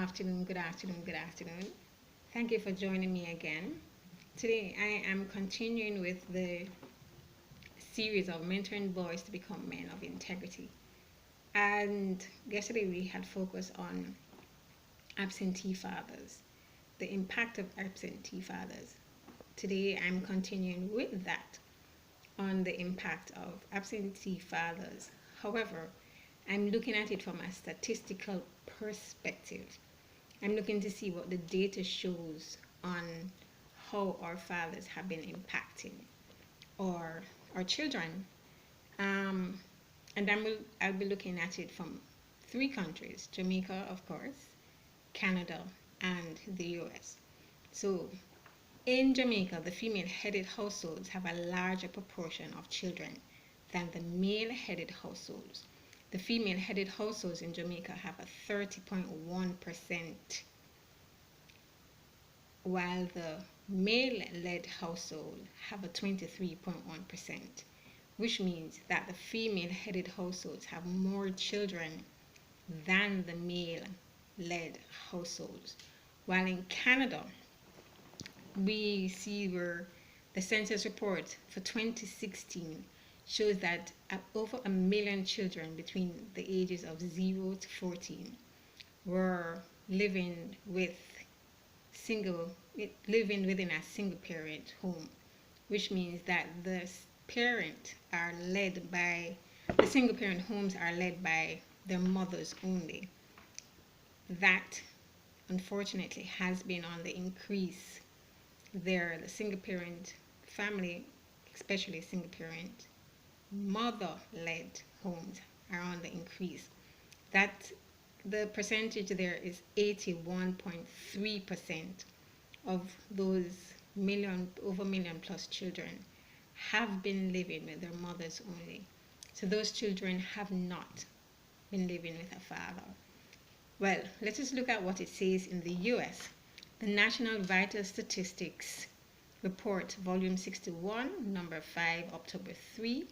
afternoon, good afternoon, good afternoon. Thank you for joining me again. Today I am continuing with the series of mentoring boys to become men of integrity. And yesterday we had focused on absentee fathers, the impact of absentee fathers. Today I'm continuing with that on the impact of absentee fathers. However, I'm looking at it from a statistical perspective. I'm looking to see what the data shows on how our fathers have been impacting our, our children. Um, and I'll be looking at it from three countries: Jamaica, of course, Canada, and the US. So, in Jamaica, the female headed households have a larger proportion of children than the male headed households. The female headed households in Jamaica have a 30.1%, while the male led household have a 23.1%, which means that the female headed households have more children than the male led households. While in Canada, we see where the census report for 2016 shows that over a million children between the ages of 0 to 14 were living with single living within a single parent home, which means that the single parent homes are led by their mothers only. That unfortunately has been on the increase there. The single parent family, especially single parent mother led homes, are on the increase. That the percentage there is 81.3% of those over million plus children have been living with their mothers only. So those children have not been living with a father. Well, let us look at what it says in the US. The National Vital Statistics Report, Volume 61, Number 5, October 3,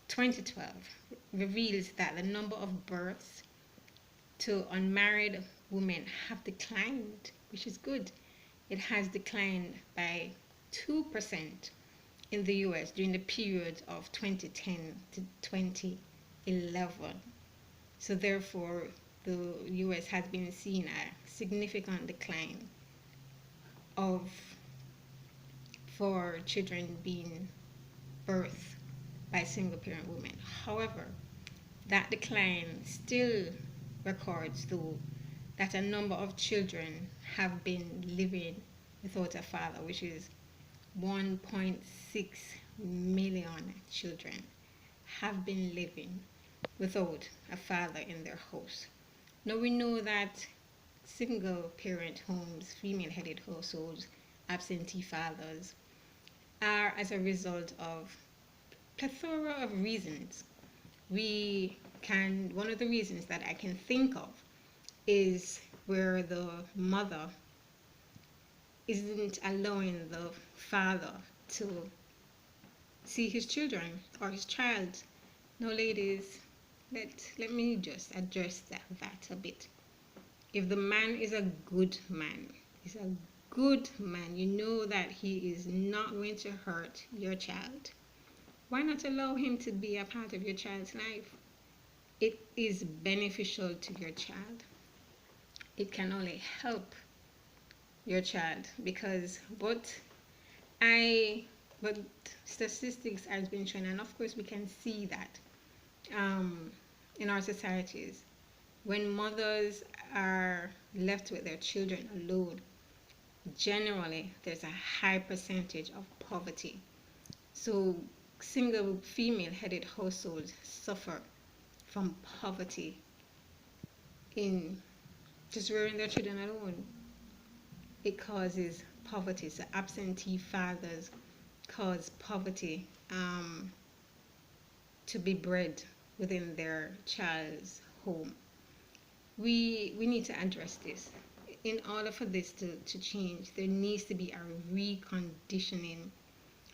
2012, reveals that the number of births to unmarried women have declined, which is good. It has declined by 2% in the US during the period of 2010 to 2011. So therefore, the US has been seeing a significant decline of for children being birthed by single parent women. However, that decline still records, though, that a number of children have been living without a father, which is 1.6 million children have been living without a father in their house. Now we know that single parent homes, female headed households, absentee fathers are as a result of plethora of reasons. One of the reasons that I can think of is where the mother isn't allowing the father to see his children or his child. Now, ladies, let me just address that a bit. If the man is a good man, he's a good man, you know that he is not going to hurt your child. Why not allow him to be a part of your child's life? It is beneficial to your child. It can only help your child because I but statistics has been shown, and of course we can see that um, in our societies, when mothers are left with their children alone, generally there's a high percentage of poverty. So single female headed households suffer from poverty in just rearing their children alone. It causes poverty. So absentee fathers cause poverty to be bred within their child's home. We need to address this. In order for this to change, there needs to be a reconditioning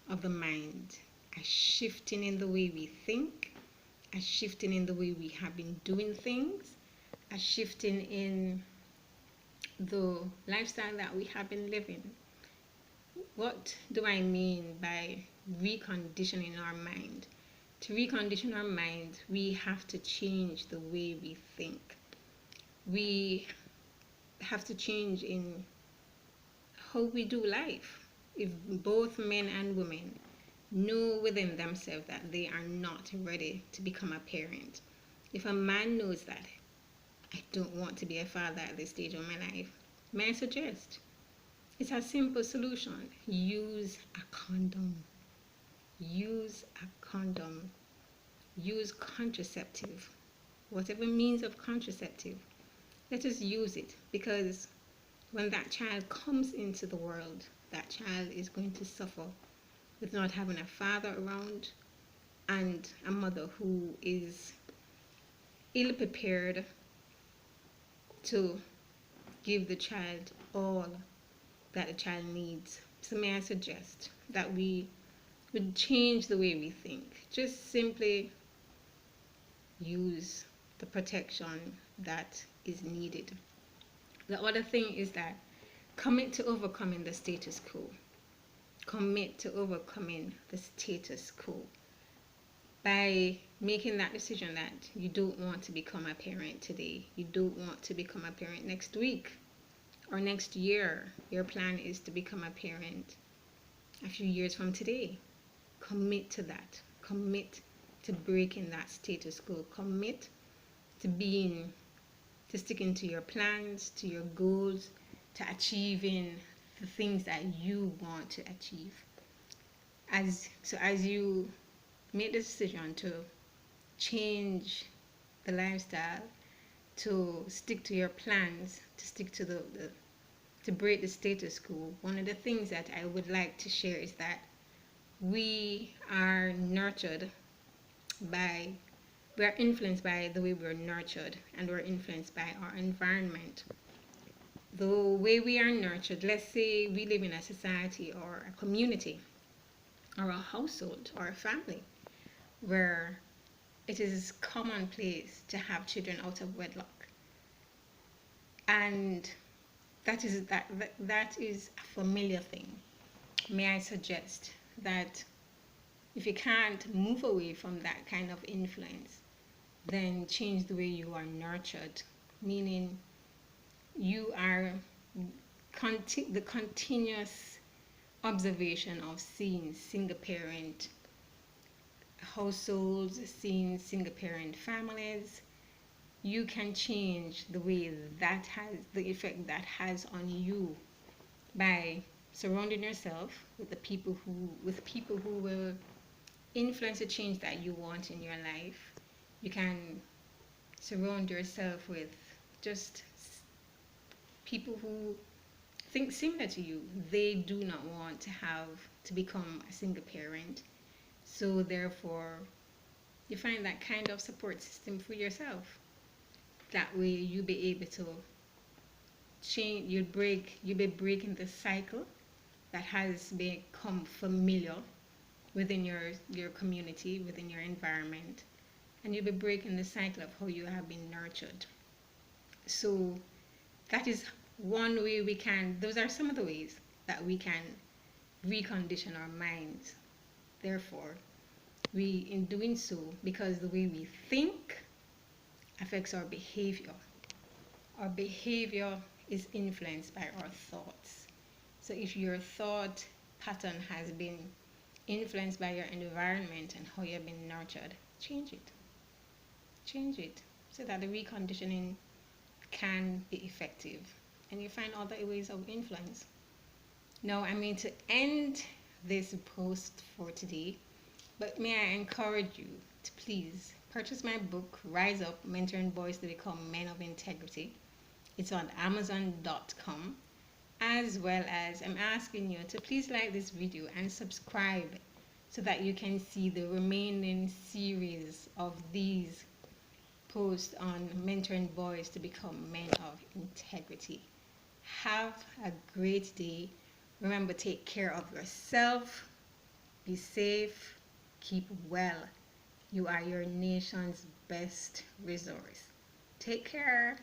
of the mind, a shifting in the way we think, a shifting in the way we have been doing things, a shifting in the lifestyle that we have been living. What do I mean by reconditioning our mind? To recondition our mind, we have to change the way we think. We have to change in how we do life. If both men and women know within themselves that they are not ready to become a parent, if a man knows that I don't want to be a father at this stage of my life, may I suggest it's a simple solution. Use a condom. Use a condom. Use contraceptive. Whatever means of contraceptive, let us use it, because when that child comes into the world, that child is going to suffer with not having a father around and a mother who is ill prepared to give the child all that the child needs. So may I suggest that we would change the way we think. Just simply use the protection that is needed. The other thing is that commit to overcoming the status quo. Commit to overcoming the status quo by making that decision that you don't want to become a parent today. You don't want to become a parent next week or next year. Your plan is to become a parent a few years from today. Commit to that. Commit to breaking that status quo. Commit to sticking to your plans, to your goals, to achieving the things that you want to achieve. As you make the decision to change the lifestyle, to stick to your plans, to stick to to break the status quo, one of the things that I would like to share is that we are influenced by the way we're nurtured, and we're influenced by our environment. The way we are nurtured, let's say we live in a society or a community or a household or a family where it is commonplace to have children out of wedlock, and that is a familiar thing. May I suggest that if you can't move away from that kind of influence, then change the way you are nurtured, meaning you are the continuous observation of seeing single parent households, seeing single parent families. You can change the way that has the effect that has on you by surrounding yourself with people who will influence the change that you want in your life. You can surround yourself with just people who think similar to you. They do not want to become a single parent, so therefore you find that kind of support system for yourself. That way you'll be able to change. You'll be breaking the cycle that has become familiar within your community, within your environment, and you'll be breaking the cycle of how you have been nurtured. So that is one way we can, those are some of the ways that we can recondition our minds. Therefore, in doing so, because the way we think affects our behavior is influenced by our thoughts. So if your thought pattern has been influenced by your environment and how you've been nurtured, change it so that the reconditioning can be effective and you find other ways of influence. Now I'm going to end this post for today, but may I encourage you to please purchase my book, Rise Up, Mentoring Boys to Become Men of Integrity. It's on Amazon.com, as well as I'm asking you to please like this video and subscribe so that you can see the remaining series of these posts on mentoring boys to become men of integrity. Have a great day. Remember, take care of yourself, be safe, keep well. You are your nation's best resource. Take care.